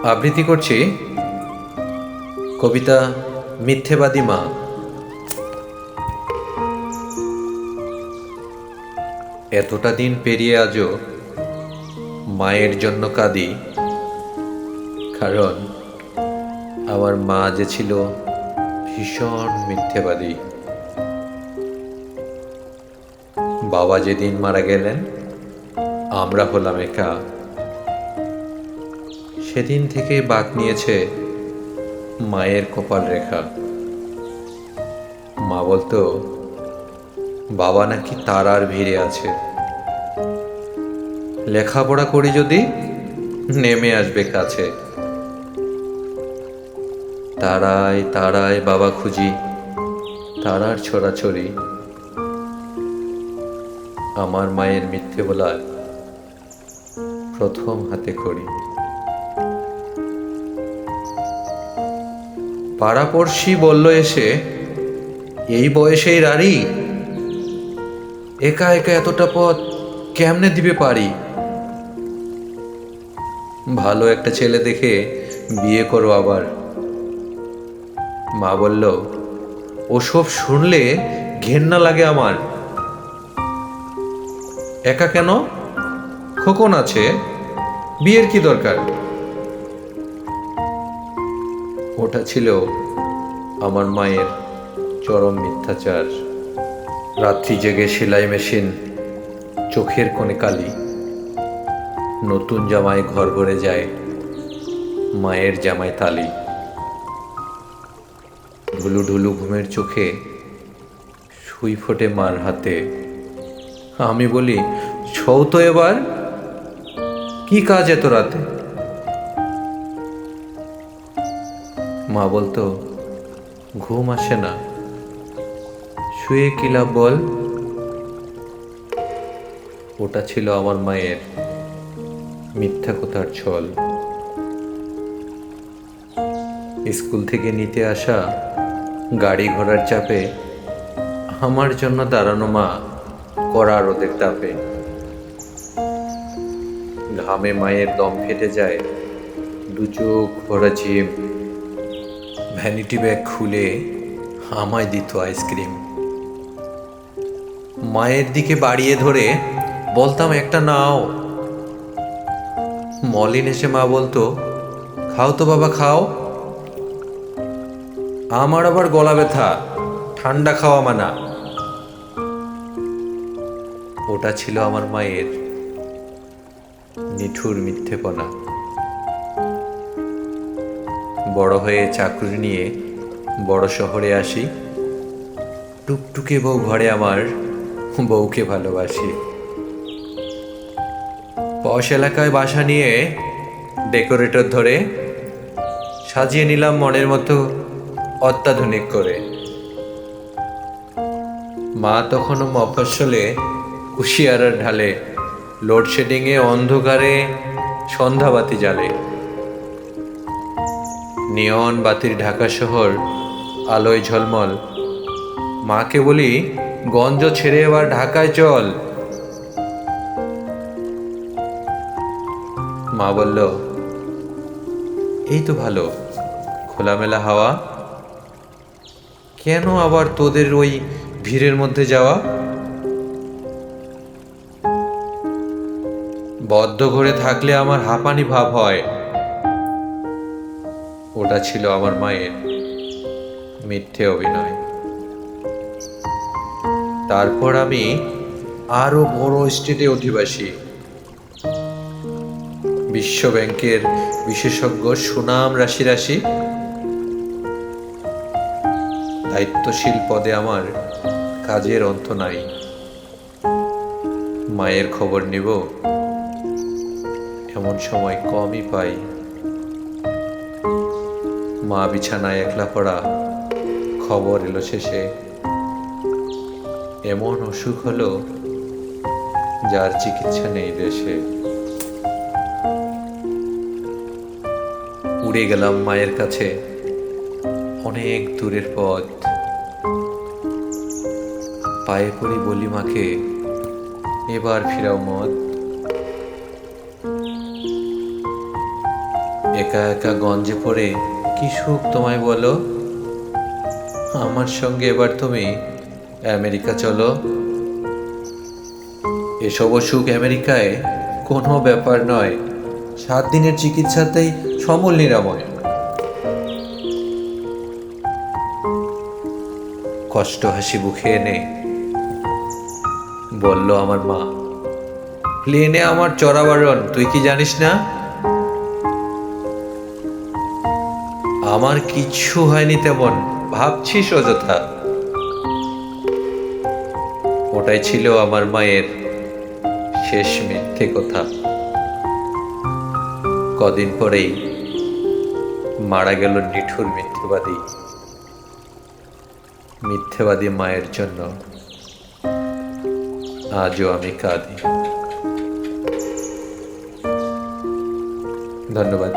আবৃত্তি করছি কবিতা মিথ্যেবাদী মা। এতটা দিন পেরিয়ে আজও মায়ের জন্য কাঁদি, কারণ আমার মা যে ছিল ভীষণ মিথ্যেবাদী। বাবা যেদিন মারা গেলেন, আমরা হলাম একা। সেদিন থেকে বাঁক নিয়েছে মায়ের কপাল রেখা। মা বলতো বাবা নাকি তারার ভিড়ে আছে, লেখাপড়া করি যদি নেমে আসবে কাছে। তারায় তারায় বাবা খুঁজি, তারার ছড়াছড়ি। আমার মায়ের মিথ্যে বলার প্রথম হাতে খড়ি। পাড়াপড়শি বলল এসে, এই বয়সেই রাড়ি, একা একা এতটা পথ কেমনে দিবে পারি। ভালো একটা ছেলে দেখে বিয়ে করো আবার। মা বলল ওসব শুনলে ঘেন্না লাগে আমার। একা কেন, খোকন আছে, বিয়ের কি দরকার। ওটা ছিল আমার মায়ের চরম মিথ্যাচার। রাত্রি জেগে সেলাই মেশিন, চোখের কোণে কালি। নতুন জামায় ঘর ভরে যায়, মায়ের জামায় তালি। ঢুলু ঢুলু ঘুমের চোখে সুই ফোটে মার হাতে। আমি বলি ছৌ তো এবার, কি কাজ এত রাতে। মা বলতো ঘুম আসে না, শুয়ে কি লাভ বল। ওটা ছিল আমার মায়ের মিথ্যা কথার ছল। স্কুল থেকে নিতে আসা গাড়ি ঘোড়ার চাপে আমার জন্য দাঁড়ানো মা কড়া রোদের তাপে। ঘামে মায়ের দম ফেটে যায়, দু চোখ ভরা ঝিম। ভ্যানিটি ব্যাগ খুলে আমায় দিত আইসক্রিম। মায়ের দিকে বাড়িয়ে ধরে বলতাম একটা নাও। মলিন এসে মা বলতো খাও তো বাবা খাও। আমার আবার গলা ব্যথা, ঠান্ডা খাওয়া মানা। ওটা ছিল আমার মায়ের নিঠুর মিথ্যেপনা। বড় হয়ে চাকরি নিয়ে বড় শহরে আসি, টুকটুকে বউ ঘরে আমার, বউকে ভালোবাসি। পশ এলাকায় বাসা নিয়ে ডেকোরেটর ধরে সাজিয়ে নিলাম মনের মতো অত্যাধুনিক করে। মা তখনও মফস্বলে কুশিয়ারার ঢালে, লোডশেডিংয়ে অন্ধকারে সন্ধ্যাবাতি জ্বালে। নিয়ন বাতির ঢাকা শহর আলোয় ঝলমল। মাকে বলি গঞ্জ ছেড়ে এবার ঢাকায় চল। মা বলল এই তো ভালো, খোলামেলা হাওয়া, কেন আবার তোদের ওই ভিড়ের মধ্যে যাওয়া। বদ্ধ ঘরে থাকলে আমার হাঁপানি ভাব হয়। ওটা ছিল আমার মায়ের মিথ্যে অভিনয়। তারপর আমি আরো বড় স্টেটে অধিবাসী, বিশ্ব ব্যাংকের বিশেষজ্ঞ, সুনাম রাশি রাশি। দায়িত্বশীল পদে আমার কাজের অন্ত নাই। মায়ের খবর নিব এমন সময় কমই পাই। মা বিছানায় একলা পড়া, খবর এলো শেষে এমন অসুখ হলো যার চিকিৎসা নেই দেশে। উড়ে গেলাম মায়ের কাছে, অনেক দূরের পথ। পায়ে পড়ি বলি মাকে এবার ফিরাও মত। একা একা গঞ্জে পড়ে কি সুখ তোমায় বলো। আমার সঙ্গে এবার তুমি আমেরিকা চলো। এসব অসুখ আমেরিকায় কোনো ব্যাপার নয়, 7 দিনের চিকিৎসাতেই সমূল নিরাময়। কষ্ট হাসি মুখে এনে বলল আমার মা, প্লেনে আমার চড়া বারণ, তুই কি জানিস না? আমার কিচ্ছু হয়নি তেমন, ভাবছিস অযথা। ওটাই ছিল আমার মায়ের শেষ মিথ্যে কথা। কদিন পরেই মারা গেল নিঠুর মিথ্যেবাদী মায়ের জন্য আজও আমি কাঁদি। ধন্যবাদ।